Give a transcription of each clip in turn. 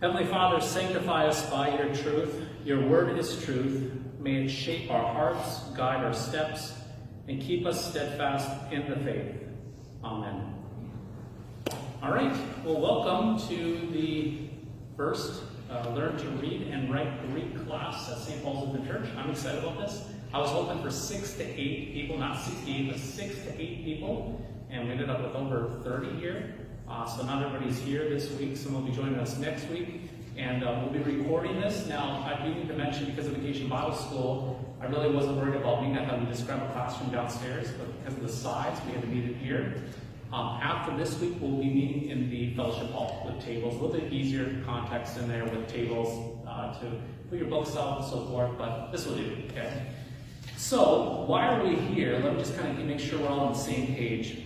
Heavenly Father, sanctify us by your truth. Your word is truth. May it shape our hearts, guide our steps, and keep us steadfast in the faith. Amen. All right, well, welcome to the first Learn to Read and Write Greek class at St. Paul's Lutheran Church. I'm excited about this. I was hoping for 6 to 8 people, not 68, but 6 to 8 people, and we ended up with over 30 here. So not everybody's here this week. Some will be joining us next week, and we'll be recording this. Now, I do need to mention, because of Vacation Bible School, I really wasn't worried about meeting. I thought we'd just grab a classroom downstairs, but because of the size, we had to meet it here. After this week, we'll be meeting in the fellowship hall with tables. A little bit easier context in there with tables to put your books out and so forth, but this will do, okay? So, why are we here? Let me just kind of make sure we're all on the same page.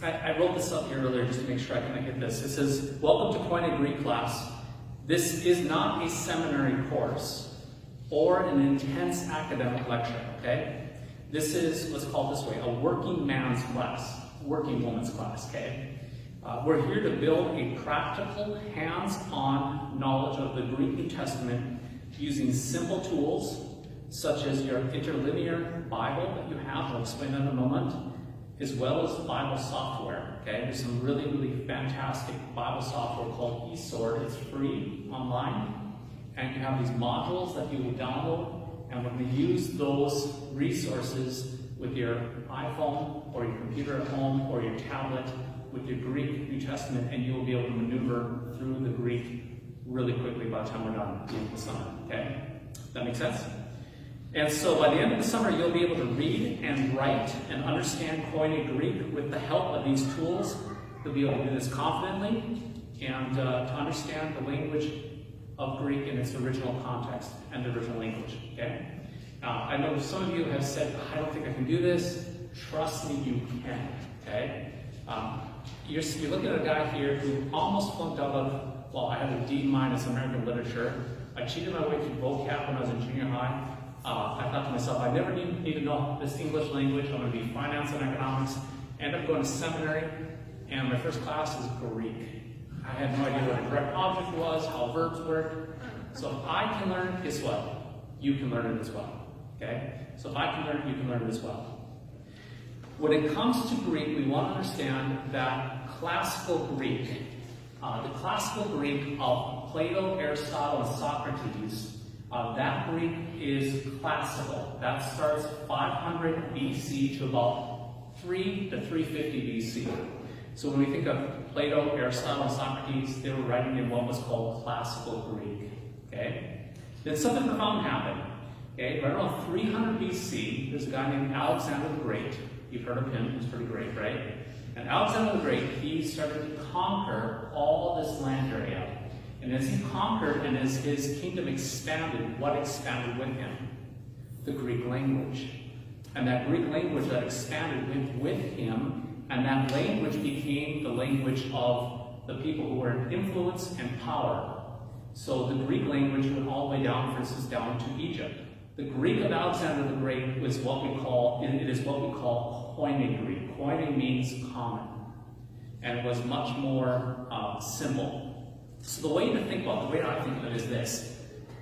I wrote this up here earlier just to make sure I can hit this. It says, welcome to Koine Greek class. This is not a seminary course or an intense academic lecture, okay? This is, let's call it this way, a working man's class, working woman's class, okay? We're here to build a practical, hands-on knowledge of the Greek New Testament using simple tools such as your interlinear Bible that you have, I'll explain that in a moment, as well as Bible software, okay? There's some really, really fantastic Bible software called eSword. It's free online, and you have these modules that you will download, and we're going to use those resources with your iPhone or your computer at home or your tablet with your Greek New Testament, and you will be able to maneuver through the Greek really quickly by the time we're done in the summer, okay? That make sense? And so by the end of the summer, you'll be able to read and write and understand Koine Greek with the help of these tools. You'll be able to do this confidently and to understand the language of Greek in its original context and the original language, okay? I know some of you have said, I don't think I can do this. Trust me, you can, okay? You're looking at a guy here who almost flunked out of, well, I had a D- American literature. I cheated my way through vocab when I was in junior high. I thought to myself, I never need to know this English language. I'm going to be finance and economics. End up going to seminary, and my first class is Greek. I had no idea what a direct object was, how verbs work. So if I can learn it, guess what? You can learn it as well. Okay? So if I can learn it, you can learn it as well. When it comes to Greek, we want to understand that classical Greek, the classical Greek of Plato, Aristotle, and Socrates, that Greek is classical. That starts 500 BC to about 3 to 350 BC. So when we think of Plato, Aristotle, and Socrates, they were writing in what was called classical Greek. Okay? Then something profound happened. Okay? Right around 300 BC, there's a guy named Alexander the Great. You've heard of him. He's pretty great, right? And Alexander the Great, he started to conquer all this land area. And as he conquered and as his kingdom expanded, what expanded with him? The Greek language. And that Greek language that expanded went with him, and that language became the language of the people who were in influence and power. So the Greek language went all the way down, for instance, down to Egypt. The Greek of Alexander the Great was what we call Koine Greek. Koine means common. And it was much more simple. So the way to think about it, the way I think of it is this.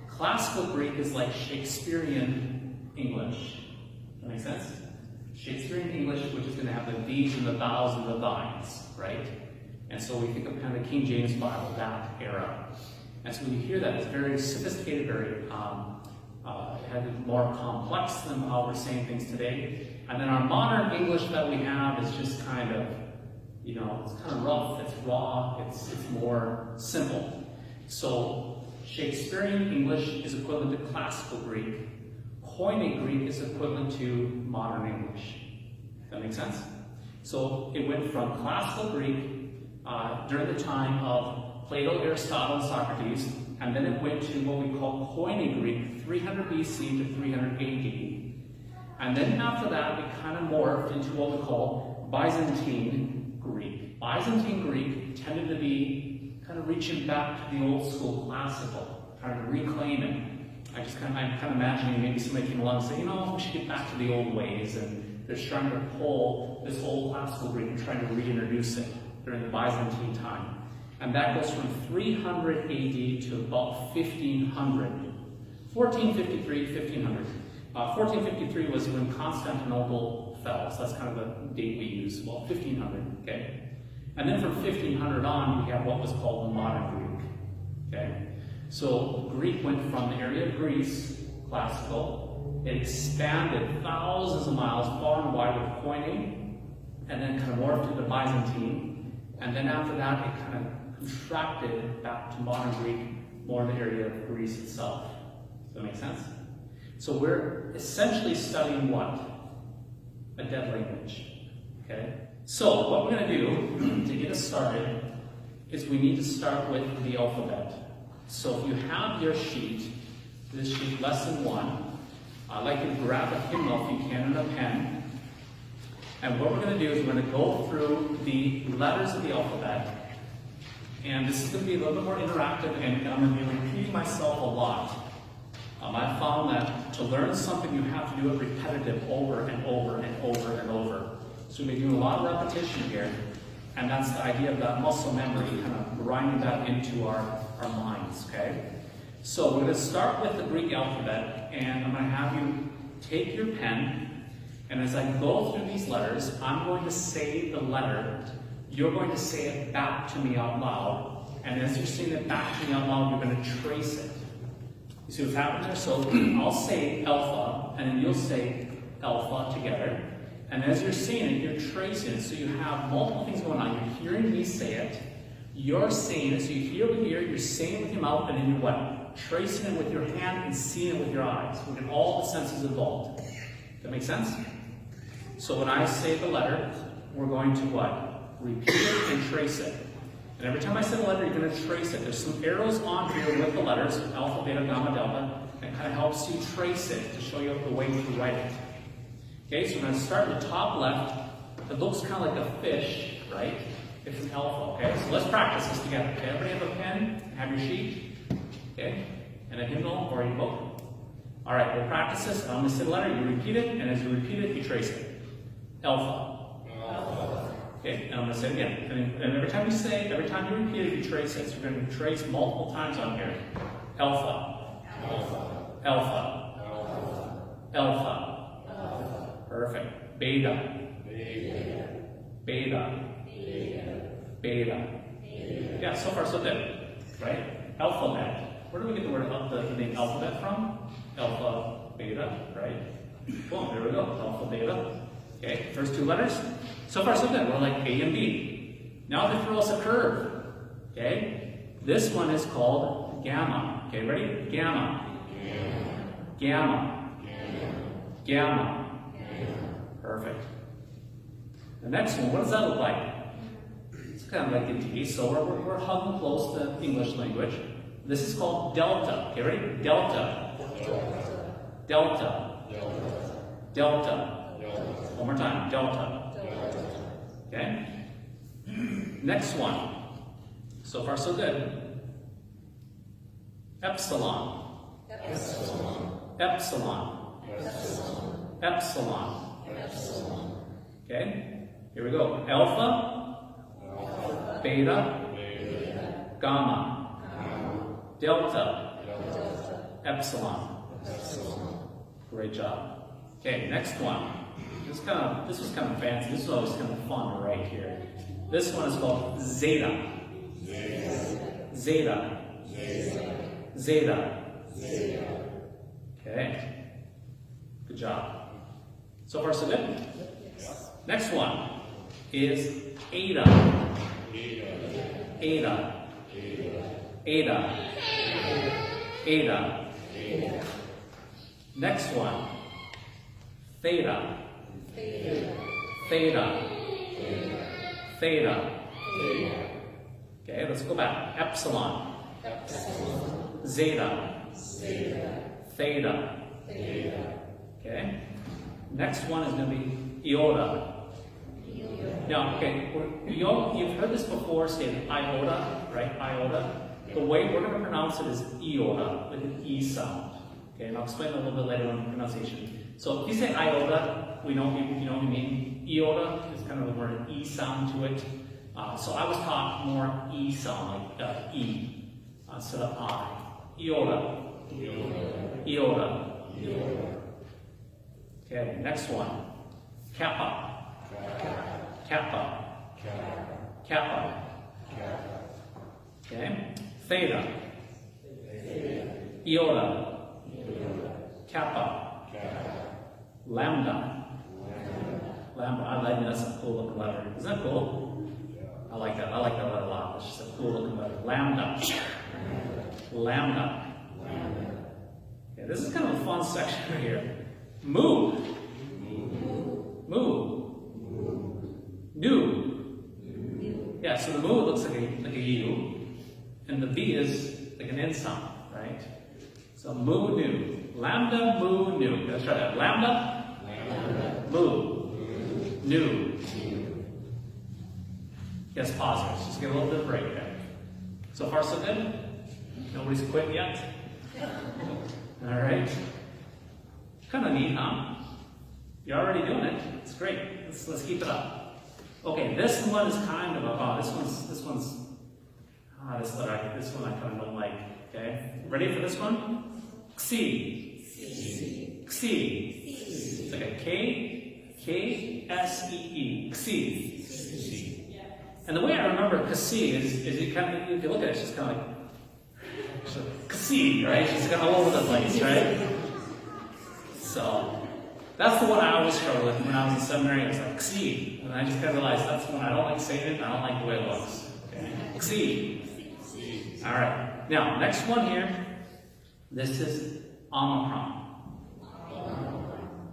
Classical Greek is like Shakespearean English. Does that make sense? Shakespearean English, which is going to have the these and the thous and the thines, right? And so we think of kind of the King James Bible, that era. And so when you hear that, it's very sophisticated, very more complex than how we're saying things today. And then our modern English that we have is just kind of, it's kind of rough, it's raw, it's more simple. So Shakespearean English is equivalent to classical Greek. Koine Greek is equivalent to modern English. That makes sense? So it went from classical Greek during the time of Plato, Aristotle, and Socrates, and then it went to what we call Koine Greek, 300 BC to 300 AD. And then after that, it kind of morphed into what we call Byzantine Greek. Byzantine Greek tended to be kind of reaching back to the old school classical, trying to reclaim it. I'm kind of imagining maybe somebody came along and said, we should get back to the old ways, and they're trying to pull this old classical Greek and trying to reintroduce it during the Byzantine time. And that goes from 300 AD to about 1500. 1453, 1500. 1453 was when Constantinople fell, so that's kind of the date we use, well, 1500, okay? And then from 1500 on, we have what was called the modern Greek, okay? So Greek went from the area of Greece, classical, it expanded thousands of miles far and wide with Koine, and then kind of morphed into Byzantine, and then after that, it kind of contracted back to modern Greek, more in the area of Greece itself. Does that make sense? So we're essentially studying what? A dead language, okay? So what we're going to do to get us started is we need to start with the alphabet. So if you have your sheet, this sheet, lesson 1, I'd like you to grab a hymnal if you can and a pen. And what we're going to do is we're going to go through the letters of the alphabet. And this is going to be a little bit more interactive, and I'm going to be repeating myself a lot. I found that to learn something, you have to do it repetitive over and over and over and over. So we're doing a lot of repetition here, and that's the idea of that muscle memory, kind of grinding that into our minds, okay? So we're going to start with the Greek alphabet, and I'm going to have you take your pen, and as I go through these letters, I'm going to say the letter. You're going to say it back to me out loud, and as you're saying it back to me out loud, you're going to trace it. You see what's happening there? So I'll say alpha, and then you'll say alpha together. And as you're saying it, you're tracing it. So you have multiple things going on. You're hearing me say it. You're saying it. So you hear it here, you're saying it with your mouth, and then you're what? Tracing it with your hand and seeing it with your eyes. We get all the senses involved. Does that make sense? So when I say the letter, we're going to what? Repeat it and trace it. And every time I say the letter, you're going to trace it. There's some arrows on here with the letters, alpha, beta, gamma, delta, that kind of helps you trace it to show you the way to write it. Okay, so we're going to start at the top left. It looks kind of like a fish, right? It's an alpha, okay? So let's practice this together. Okay, everybody have a pen, have your sheet, okay? And a hymnal or your book. All right, we'll practice this. I'm going to say the letter, you repeat it, and as you repeat it, you trace it. Alpha. Okay, and I'm going to say it again. And every time you say it, every time you repeat it, you trace it. So we're going to trace multiple times on here. Alpha. Alpha. Alpha. Alpha. Alpha. Perfect. Beta. Beta. Beta. Beta. Yeah, so far so good. Right? Alphabet. Where do we get the word the name alphabet from? Alpha, beta, right? Boom, there we go. Alpha, beta. Okay, first two letters. So far so good. We're like A and B. Now they throw us a curve. Okay? This one is called gamma. Okay, ready? Gamma. Gamma. Gamma. Perfect. The next one, what does that look like? It's kind of like a D, so we're hugging close to English language. This is called delta. Okay, ready? Delta. Delta. Delta. One more time. Delta. Okay? Next one. So far, so good. Epsilon. Epsilon. Epsilon. Epsilon. Epsilon. Okay? Here we go. Alpha. Beta. Gamma. Delta. Epsilon. Great job. Okay, next one. This was kind of fancy. This is always kind of fun to write here. This one is called zeta. Zeta. Zeta. Okay. Good job. So far, so good? Next one is eta. Eta. Eta. Eta. Next one. Theta. Theta. Theta. Okay, let's go back. Epsilon. Zeta. Theta. Okay. Next one is going to be iota. Now, okay, you've heard this before, stated iota, right? Iota. The way we're going to pronounce it is iota, with an E sound. Okay, and I'll explain a little bit later on pronunciation. So if you say iota, we know what you mean. Iota is kind of the word E sound to it. So I was taught more E sound, like E, instead of I. Iota. Iota. Okay, next one. Kappa. Kappa. Kappa. Okay, theta. Iota. Kappa. Lambda. Lambda. I like that. That's a cool looking letter. Isn't that cool? I like that. I like that letter a lot. It's just a cool looking letter. Lambda. Lambda. Okay, this is kind of a fun section right here. Mu. Mu. Nu. Yeah, so the mu looks like a U, and the V is like an N sound, right? So mu, nu. Lambda, mu, nu. Let's try that. Lambda, mu, nu. Yes, pause here. Let's just give a little bit of break there. So far, so good? Nobody's quit yet? All right. Kind of neat, huh? You're already doing it. It's great. Let's keep it up. Okay, this one is kind of a, this one I kind of don't like. Okay, ready for this one? Xi. Xi. It's like a K-S-E-E. Xi. And the way I remember Xi is it kind of, if you look at it, it's just kind of like Xi, right? It's just kind of all over the place, right? So that's the one I always struggled with when I was in seminary. It was like Xi, and I just kind of realized that's one I don't like saying it. I don't like the way it looks. Okay, Xi. All right. Now next one here. This is Omicron.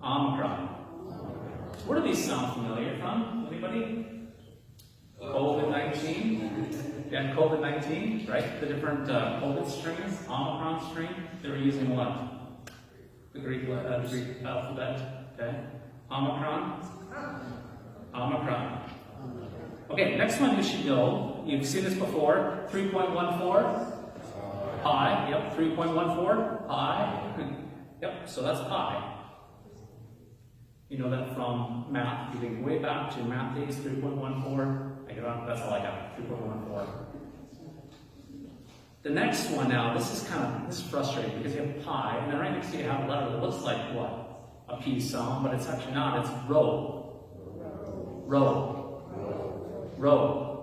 Omicron. Where do these sound familiar from? Anybody? COVID-19. Yeah, COVID-19, right? The different COVID strains, Omicron strain. They were using what? The Greek alphabet. Okay. Omicron. Omicron. Okay, next one you should know. You've seen this before. 3.14 pi. Yep, 3.14 pi. Yep, so that's pi. You know that from math. You think way back to math days, 3.14. That's all I got, 3.14. The next one now, this is frustrating because you have pi, and then right next to you have a letter that looks like what? A P sound, but it's actually not, it's rho. Rho. Rho.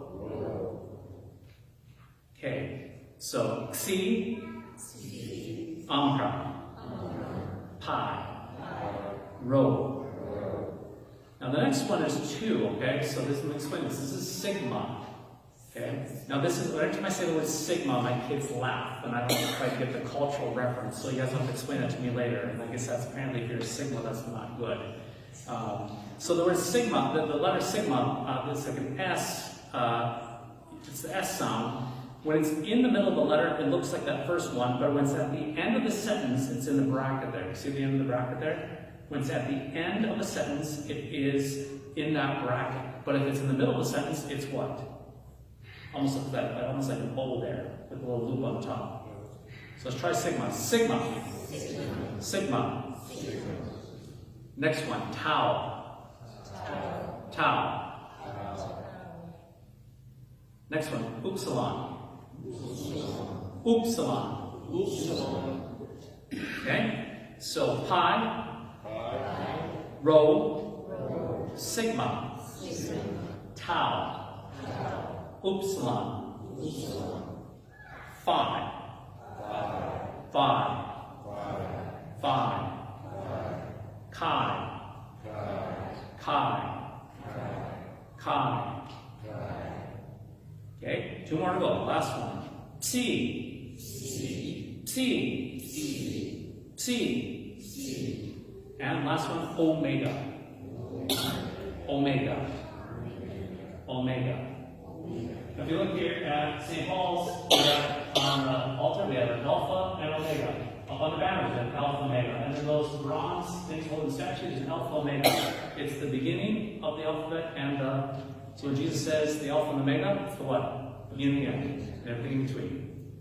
Okay, so Xi, Omicron, pi, rho. Now the next one is 2, okay? So let me explain this. This is sigma, okay? Now this is, every time I say the word sigma, my kids laugh, and I don't quite get the cultural reference, so you guys have to explain it to me later. And I guess that's apparently if you're a sigma, that's not good. So the word sigma, the letter sigma, it's like an S, it's the S sound. When it's in the middle of the letter, it looks like that first one, but when it's at the end of the sentence, it's in the bracket there. See the end of the bracket there? When it's at the end of a sentence, it is in that bracket. But if it's in the middle of the sentence, it's what? Almost like that, almost like an O there, with a little loop on top. So let's try sigma. Sigma. Sigma. Next one, tau. Tau. Next one, upsilon. Upsilon. Okay? So pi. Rho, sigma, tau, upsilon, phi, chi, Okay, 2 more to go. Last one. Psi. And last one, omega. If you look here at St. Paul's, on the altar, we have an alpha and omega. Up on the banner, we have alpha and omega. And then those bronze things holding statues is alpha omega. It's the beginning of the alphabet, and so when Jesus says the alpha and omega, it's the what? Beginning and end, and everything in between.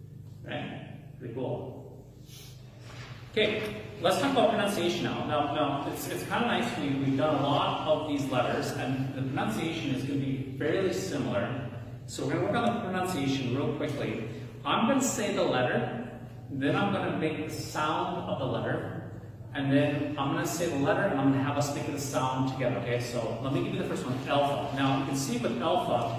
Right? Pretty cool. Okay, let's talk about pronunciation now. Now it's kind of nice. We've done a lot of these letters, and the pronunciation is going to be fairly similar. So we're going to work on the pronunciation real quickly. I'm going to say the letter, then I'm going to make the sound of the letter, and then I'm going to say the letter, and I'm going to have us make the sound together, okay? So let me give you the first one, alpha. Now, you can see with alpha,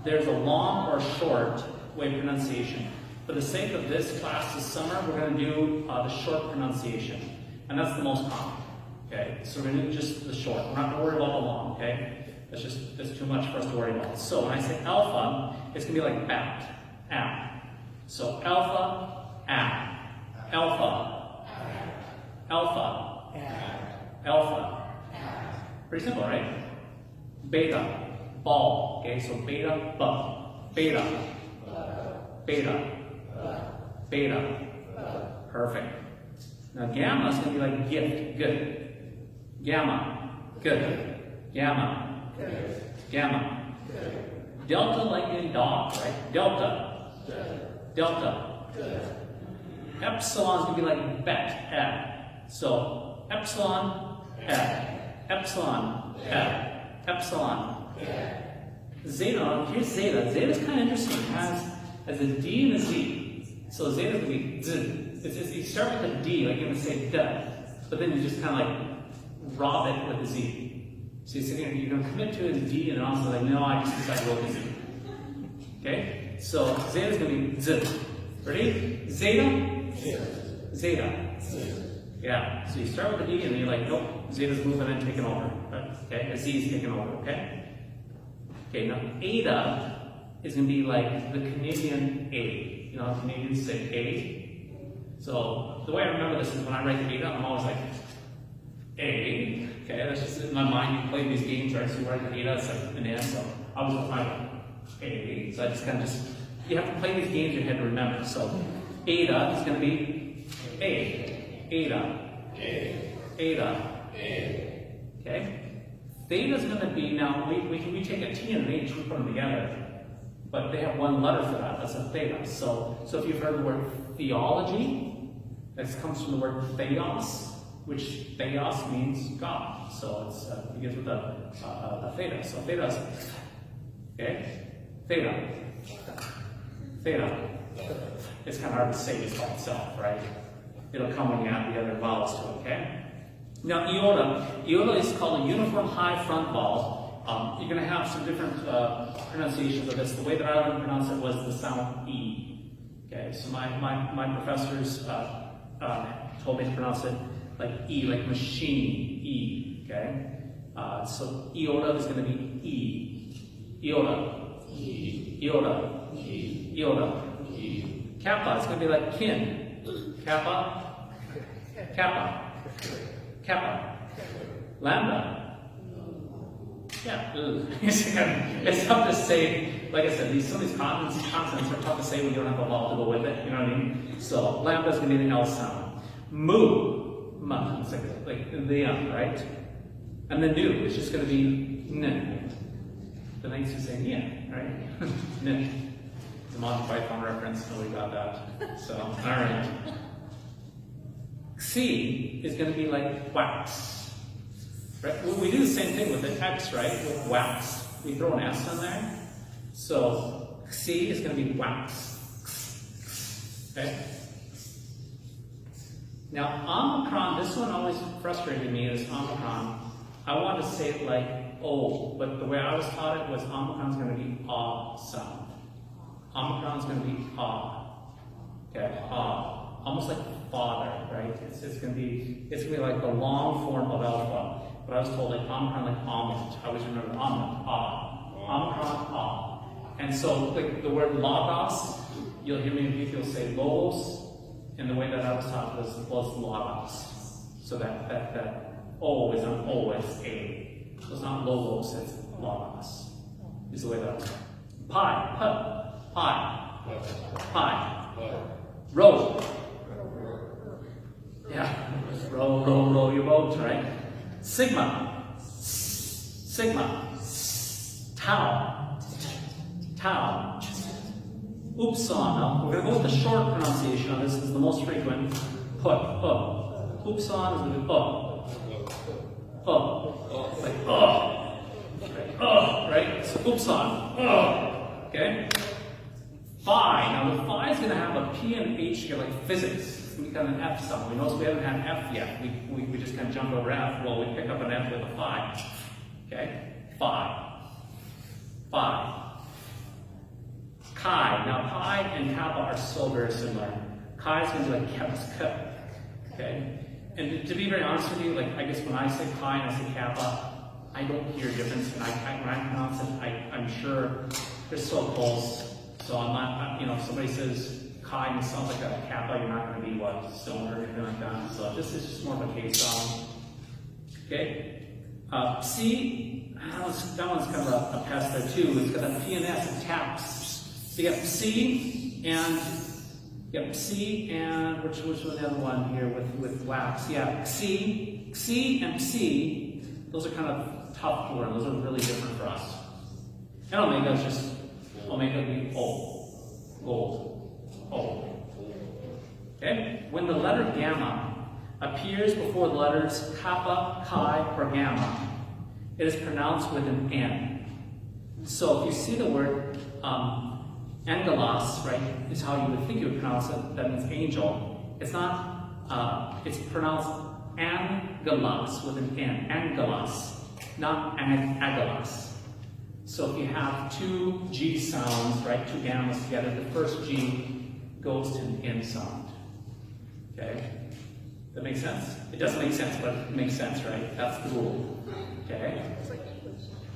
there's a long or short way of pronunciation. For the sake of this class this summer, we're going to do the short pronunciation, and that's the most common, okay? So we're going to do just the short. We're not going to worry about the long, okay? That's too much for us to worry about. So when I say alpha, it's going to be like bat, So alpha, alpha, alpha, alpha. Pretty simple, right? Beta, ball. Okay, so beta, beta, beta, beta. Perfect. Now gamma is going to be like gift, good. Gamma, good. Gamma. Gamma. Delta like in dog, right? Delta. Delta. Epsilon is going to be like bet, So epsilon, epsilon, epsilon. Zeta, here's zeta. Zeta is kind of interesting. It has a D and a Z. So zeta is going to be z. You start with a D, like you're going to say duh, but then you just kind of like rob it with a Z. So you're going to commit to it as D, and then also like, no, I just decided to roll the Z. Okay? So zeta is going to be Z. Ready? Zeta? Zeta. Yeah. So you start with a D, and then you're like, nope, zeta's moving and taking over. Okay? A Z is taking over, okay? Okay, now eta is going to be like the Canadian A. You know how Canadians say A? So the way I remember this is when I write the eta, I'm always like, A. Okay, that's just in my mind. You play these games, right? So you write the eta, it's like an N. So I was like A. So I just kind of you have to play these games in your head to remember. So eta is going to be A. Eta. Eta. Okay? Theta is going to be, now we take a T and an H, we put them together. But they have one letter for that, that's a theta. So if you've heard the word theology, that comes from the word theos, which theos means God. So it begins with a theta. So theta is, okay? Theta. Theta. It's kind of hard to say this by itself, right? It'll come when you add the other vowels to it, okay? Now, iota. Iota is called a uniform high front vowel. You're going to have some different pronunciations of this. The way that I would pronounce it was the sound E. Okay, so my professors told me to pronounce it like E, like machine, E. Okay, so iota is going to be E. Iota. Iota. Iota. Kappa is going to be like kin. Kappa. Kappa. Kappa. Lambda. Yeah, it's tough to say. Like I said, some of these consonants are tough to say when you don't have a vowel to go with it. You know what I mean? So lambda is going to be the L sound. Mu, it's like the M, right? And the nu is just going to be n. The next you say yeah, right? N. The Monty Python reference. So we got that. So all right. Xi is going to be like wax. Right? Well, we do the same thing with the X, right? With wax. We throw an S on there. So, Xi is going to be wax. Okay? Now, Omicron, this one always frustrated me is Omicron. I wanted to say it like O, but the way I was taught it was Omicron's going to be ah sound. Omicron's going to be ah. Okay? Ah. Almost like father, right? It's going to be like the long form of alpha. But I was told like Omicron like almond. I always remember almond, ah. Omicron, ah. And so like the word logos, you'll hear me people say logos, and the way that I was taught was logos. So that O is an O, it's A. So it's not logos, it's logos. Is the way that I was taught. Pie. Row. Yeah. Row your boat, right? Sigma. Tau. Upsilon. Now, we're going to go with the short pronunciation of this. This is the most frequent. Put. Upsilon is going to be like right? So upsilon. Okay? Phi. Now the phi is going to have a P and H here, like physics. It's going to become an F sound. We notice we haven't had F yet. We just kind of jumped over F. Well, we pick up an F with a phi. Okay? Phi. Phi. Chi. Now pi and kappa are so very similar. Chi is going to be like K. Okay? And to be very honest with you, like I guess when I say pi and I say kappa, I don't hear a difference. And when I pronounce it, I'm sure they're so close. So I'm not, you know, if somebody says chi and it sounds like a kappa, you're not going to be what, stoned or anything like that. So this is just more of a K sound. Okay? C, that one's kind of a pest there too. It's got that P and S and taps. So you got C and which was the other one here with wax? Yeah, C and C. Those are kind of tough to learn. Those are really different for us. And omega is just omega would be O, gold, O. Okay. When the letter gamma appears before the letters kappa, chi, or gamma, it is pronounced with an N. So if you see the word angelos, right, is how you would think you would pronounce it. That means angel. It's not. It's pronounced angelos with an N. Angelos, not agelos. So if you have two G sounds, right, two gammas together, the first G goes to an N sound. Okay? That makes sense? It doesn't make sense, but it makes sense, right? That's the rule. Okay?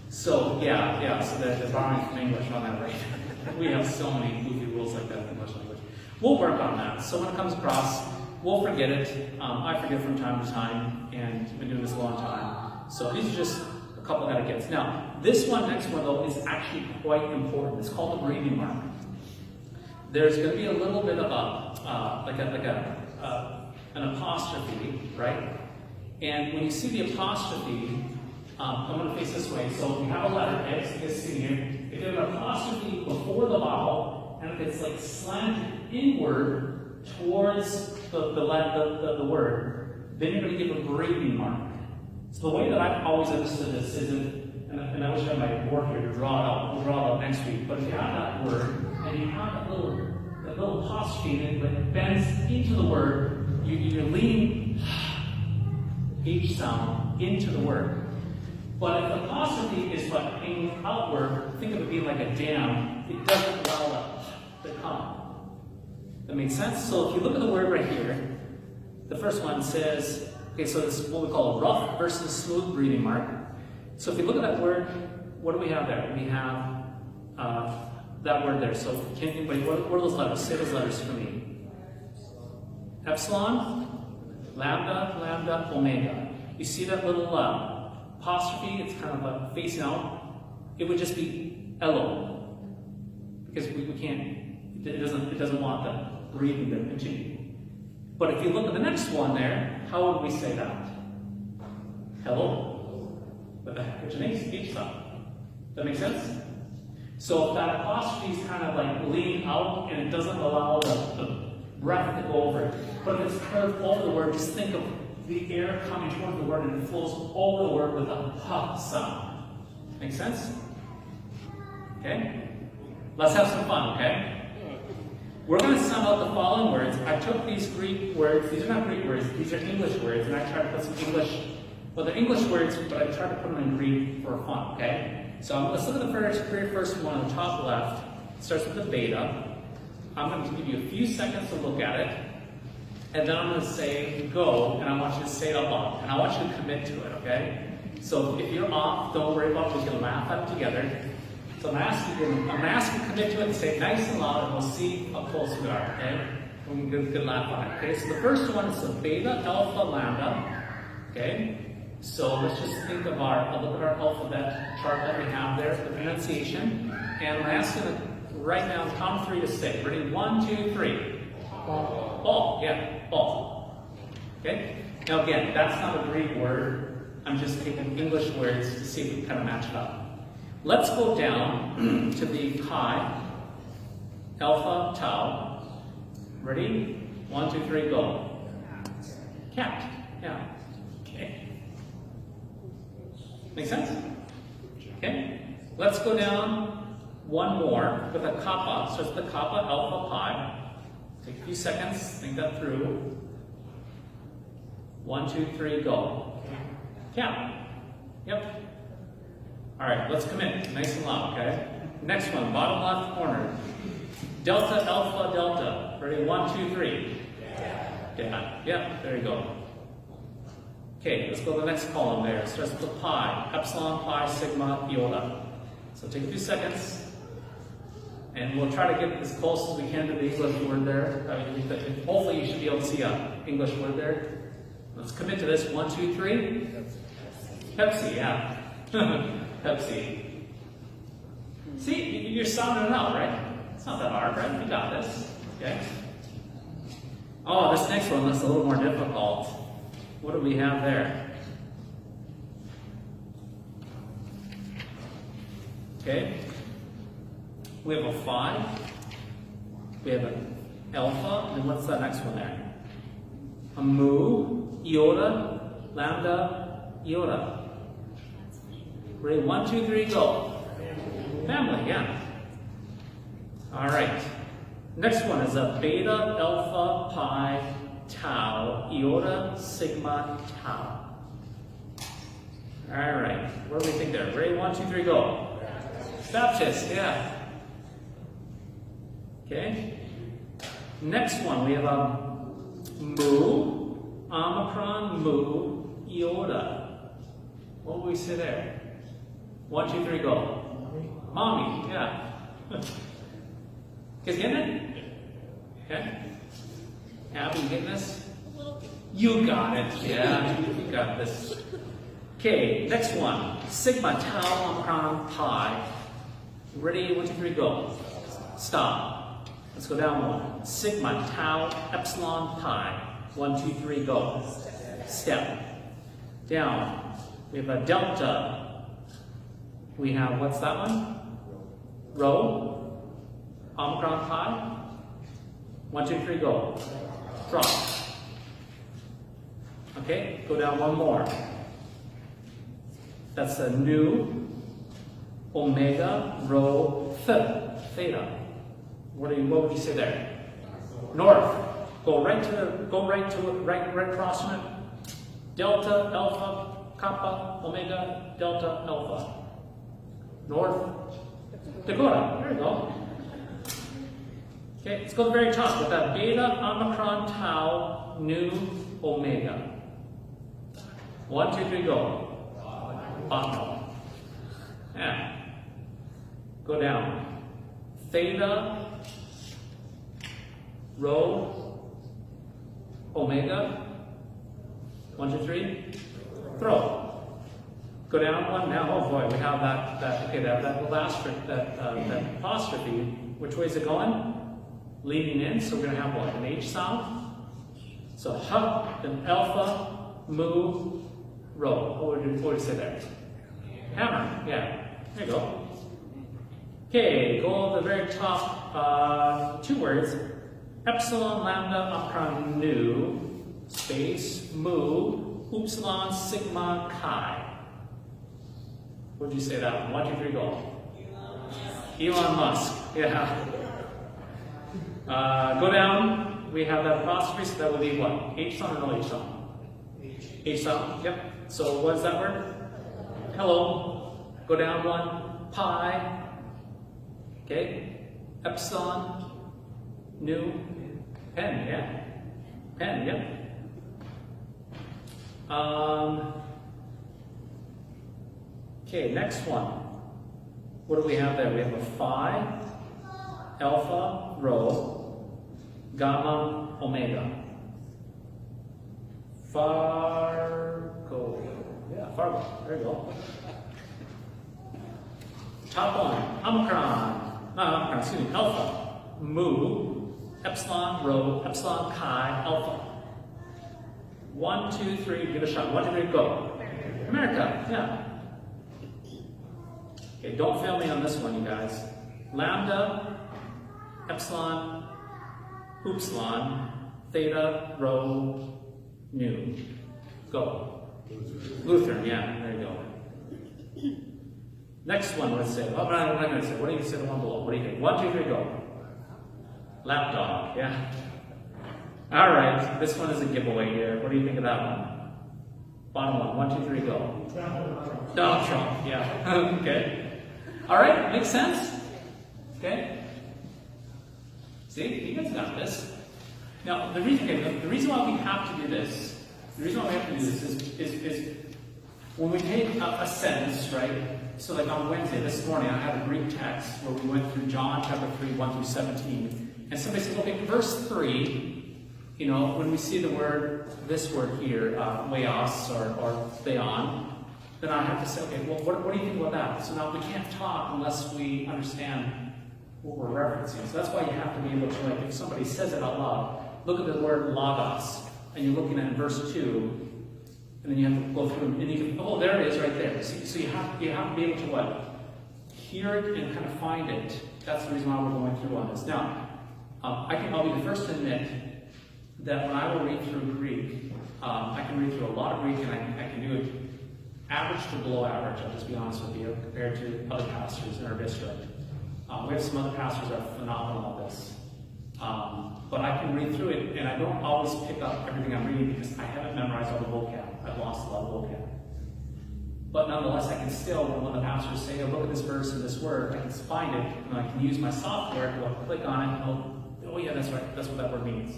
So, yeah, so they're borrowing from English on that, right? We have so many goofy rules like that in English language. We'll work on that. So when it comes across, we'll forget it. I forget from time to time, and we've been doing this a long time. So these are just a couple etiquettes. Now, this next one though, is actually quite important. It's called the breathing mark. There's going to be a little bit of an apostrophe, right? And when you see the apostrophe, I'm going to face this way. So we have a letter X, this thing here. If you have an apostrophe before the vowel, and if it's like slanted inward towards the word, then you're going to give a breathing mark. So the way that I've always understood this is, and I wish I had my board here to draw it out. We'll draw it out next week. But if you have that word, and you have that little apostrophe, and it bends into the word, you're leaning H sound into the word. But if the apostrophe is like hanging outward, think of it being like a dam. It doesn't allow that to come. That makes sense? So if you look at the word right here, the first one says, okay, so this is what we call a rough versus smooth breathing mark. So if you look at that word, what do we have there? We have that word there. So can anybody, what are those letters? Say those letters for me. Epsilon, lambda, omega. You see that little apostrophe? It's kind of facing out. It would just be elo, because we can't. It doesn't want the breathing to continue. But if you look at the next one there, how would we say that? Hello, with an H sound. That make sense? So if that apostrophe is kind of like leaning out and it doesn't allow the breath to go over it, but if it's curved over the word, just think of the air coming toward the word and it flows over the word with a h sound. Make sense? Okay? Let's have some fun, okay? We're going to sum out the following words. I took these Greek words, these are not Greek words, these are English words, and I tried to put some English, well, they're English words, but I tried to put them in Greek for fun, okay? So let's look at the very first one on the top left. It starts with the beta. I'm going to give you a few seconds to look at it, and then I'm going to say go, and I want you to say it out loud, and I want you to commit to it, okay? So if you're off, don't worry about it, we can laugh at it together. So I'm going to ask you to commit to it and say it nice and loud, and we'll see how close we are, okay? We can get a good laugh on it, okay? So the first one is the beta, alpha, lambda, okay? So let's just think of look at our alphabet chart that we have there, the pronunciation, and I'm going to ask you to write down count 3 to 6. Ready? 1, 2, 3. Ball, yeah, ball. Okay? Now again, that's not a Greek word. I'm just taking English words to see if we can kind of match it up. Let's go down to the chi, alpha, tau. Ready? 1, 2, 3, go. Cat. Yeah. Okay. Make sense? Okay. Let's go down one more with a kappa. So it's the kappa, alpha, pi. Take a few seconds, think that through. 1, 2, 3, go. Count. Yep. All right, let's commit. Nice and loud, okay? Next one, bottom left corner. Delta, alpha, delta. Ready? 1, 2, 3. Yeah. Yep, there you go. Okay, let's go to the next column there. It starts with the pi. Epsilon, pi, sigma, iota. So take a few seconds. And we'll try to get as close as we can to the English word there. Hopefully you should be able to see an English word there. Let's commit to this. 1, 2, 3. Pepsi, yeah. Pepsi. See, you're sounding it out, right? It's not that hard, right? You got this. Okay. Oh, this next one is a little more difficult. What do we have there? Okay. We have a 5. We have an alpha. And what's that next one there? A mu, iota, lambda, iota. Ready? 1, 2, 3, go. Family, yeah. All right. Next one is a beta, alpha, pi, tau, iota, sigma, tau. All right. What do we think there? Ready? 1, 2, 3, go. Baptist, yeah. Okay. Next one, we have a mu, omicron, mu, iota. What will we say there? 1, 2, 3, go. Mommy, yeah. Kids getting it? Okay. Abby, you getting this? You got it. Yeah, you got this. Okay, next one. Sigma, tau, omicron, pi. Ready? 1, 2, 3, go. Stop. Let's go down one. Sigma, tau, epsilon, pi. 1, 2, 3, go. Step. Down. We have a delta. We have, what's that one? Rho. Omicron, pi. 1, 2, 3, go. Drop. Okay, go down one more. That's a nu, omega, rho, theta. What would you say there? North. Go right across from it. Delta, alpha, kappa, omega, delta, alpha. North Dakota. There you go. Okay, let's go to the very top with that beta, omicron, tau, nu, omega. 1, 2, 3, go. Bottom. Yeah. Go down. Theta, rho, omega. 1, 2, 3. Throw. Go down one now. Oh boy, we have that apostrophe. Which way is it going? Leading in. So we're going to have what? An H sound. So h, then alpha, mu, rho. What would you say there? Hammer. Yeah. There you go. Okay, go to the very top. 2 words. Epsilon, lambda, omicron, nu, space, mu, upsilon, sigma, chi. What would you say that one? 1, 2, 3, go. Elon Musk. Yeah. Go down. We have that apostrophe, so that would be what? H sound or no H sound? H sound. Yep. So what is that word? Hello. Go down one. Pi. Okay. Epsilon. Nu. Pen. Yeah. Pen. Yep. Okay, next one. What do we have there? We have a phi, alpha, rho, gamma, omega. Fargo. Yeah, Fargo. There you go. Top one. Omicron. Excuse me. Alpha, mu, epsilon, rho, epsilon, chi, alpha. 1, 2, 3. Give it a shot. 1, 2, 3. Go. America. Yeah. Okay, don't fail me on this one, you guys. Lambda, epsilon, upsilon, theta, rho, nu. Go. Lutheran, yeah, there you go. Next one, let's say. Oh, I'm not going to say. What do you say the one below? What do you think? 1, 2, 3, go. Lapdog, yeah. All right, this one is a giveaway here. What do you think of that one? Bottom one. 1, 2, 3, go. Donald Trump, yeah. Okay. All right, makes sense? Okay. See, you guys got this. Now, the reason why we have to do this, is when we take a sentence, right? So like on Wednesday, this morning, I had a Greek text where we went through John chapter 3, 1 through 17. And somebody said, okay, verse 3, when we see the word, this word here, weos or theon, then I have to say, okay, well, what do you think about that? So now we can't talk unless we understand what we're referencing. So that's why you have to be able to, like, if somebody says it out loud, look at the word logos, and you're looking at verse 2, and then you have to go through, and you can, oh, there it is right there. So you have to be able to what? Hear it and kind of find it. That's the reason why we're going through on this. Now, I'll be the first to admit that when I will read through Greek, I can read through a lot of Greek, and I can do it average to below average, I'll just be honest with you, compared to other pastors in our district. We have some other pastors that are phenomenal at this. But I can read through it, and I don't always pick up everything I'm reading because I haven't memorized all the vocab. I've lost a lot of vocab. But nonetheless, I can still, when the pastors say, oh, look at this verse and this word, I can find it, and I can use my software to click on it, and oh yeah, that's right, that's what that word means.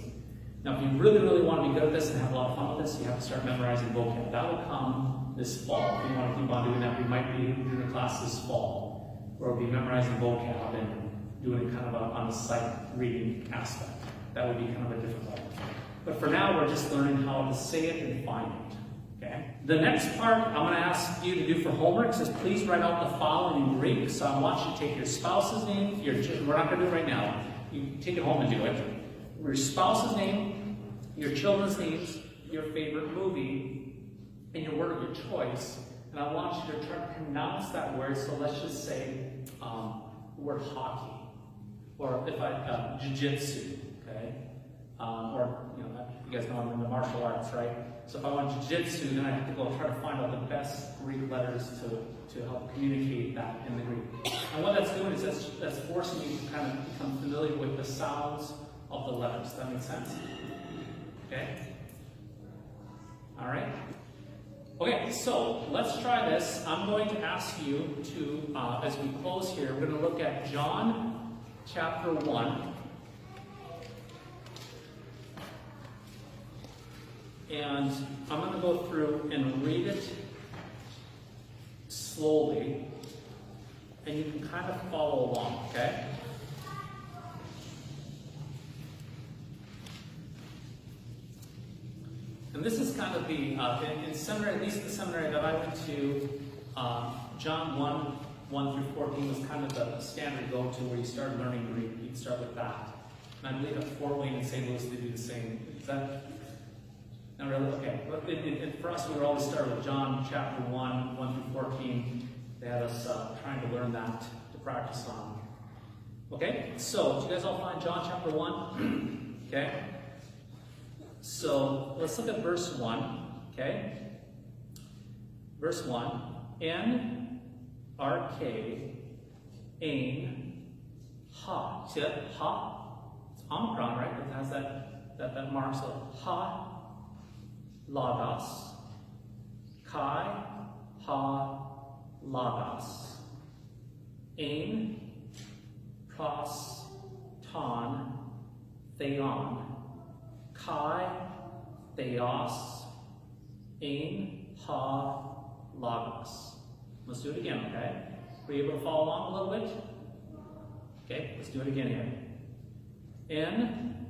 Now, if you really, really want to be good at this and have a lot of fun with this, you have to start memorizing vocab. That will come this fall. If you want to keep on doing that, we might be doing a class this fall, where we'll be memorizing vocab and doing it kind of on the sight reading aspect. That would be kind of a different level. But for now, we're just learning how to say it and find it. Okay? The next part I'm going to ask you to do for homework is please write out the following in Greek. So I want you to take your spouse's name. We're not going to do it right now. You take it home and do it. Your spouse's name, your children's names, your favorite movie, and your word of your choice. And I want you to try to pronounce that word. So let's just say the word hockey, or if jiu-jitsu, okay? You guys know I'm in the martial arts, right? So if I want jiu-jitsu, then I have to go try to find out the best Greek letters to help communicate that in the Greek. And what that's doing is that's forcing you to kind of become familiar with the sounds of the letters. Does that make sense? Okay? All right? Okay, so let's try this. I'm going to ask you to, as we close here, we're going to look at John chapter 1. And I'm going to go through and read it slowly, and you can kind of follow along, okay? And this is kind of the, in seminary, at least the seminary that I went to, John 1 through 14 was kind of the standard go-to where you start learning Greek. You'd start with that. And I believe at Fort Wayne in St. Louis they do the same. Is that? Not really? Okay. But for us, we would always start with John chapter 1 through 14. They had us trying to learn that to practice on. Okay? So, did you guys all find John chapter 1? Okay? So, let's look at verse 1. Okay? Verse 1. N, R, K, ain, ha. See that? Ha? It's Omicron, right? It has that mark. So, ha, logos, kai, ha, logos, ain, pros, ton, theon, kai, theos, ain, ha, logos. Let's do it again, okay? Were you able to follow along a little bit? Okay, let's do it again here. N,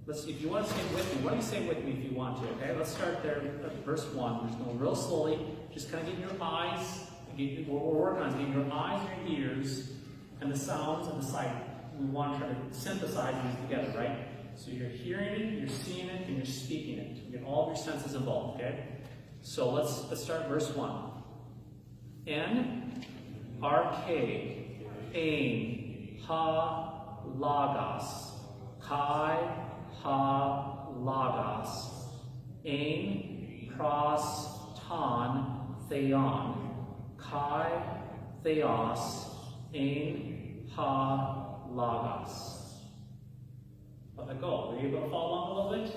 let's see, if you want to say it with me, why don't you say it with me if you want to, okay? Let's start there at verse 1. We're just going real slowly. Just kind of get your eyes, what we're working on is getting your eyes and your ears and the sounds and the sight. We want to try to synthesize these together, right? So you're hearing it, you're seeing it, and you're speaking it. You get all of your senses involved, okay? So let's start verse 1. N, R, K, ain, ha, logos, kai, ha, logos, ain, pros, ton, theon, kai, theos, ein, ha, logos. Let it go. Are you able to follow along a little bit?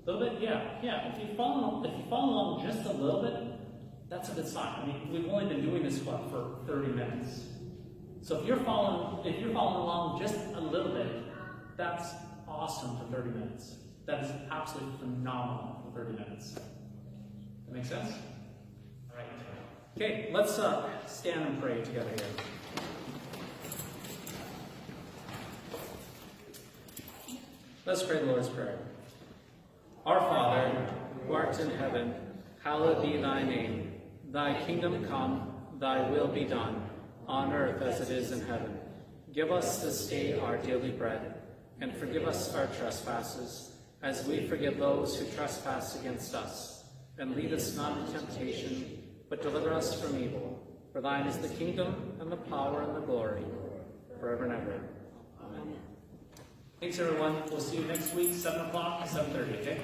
A little bit? Yeah. If you follow along just a little bit, that's a good sign. I mean, we've only been doing this for 30 minutes. So if you're following along just a little bit, that's awesome for 30 minutes. That is absolutely phenomenal for 30 minutes. That make sense? All right. Okay, let's stand and pray together here. Let's pray the Lord's Prayer. Our Father, who art in heaven, hallowed be thy name. Thy kingdom come, thy will be done, on earth as it is in heaven. Give us this day our daily bread, and forgive us our trespasses, as we forgive those who trespass against us. And lead us not into temptation, but deliver us from evil. For thine is the kingdom, and the power, and the glory, forever and ever. Amen. Thanks, everyone. We'll see you next week, 7 o'clock, 7:30, okay?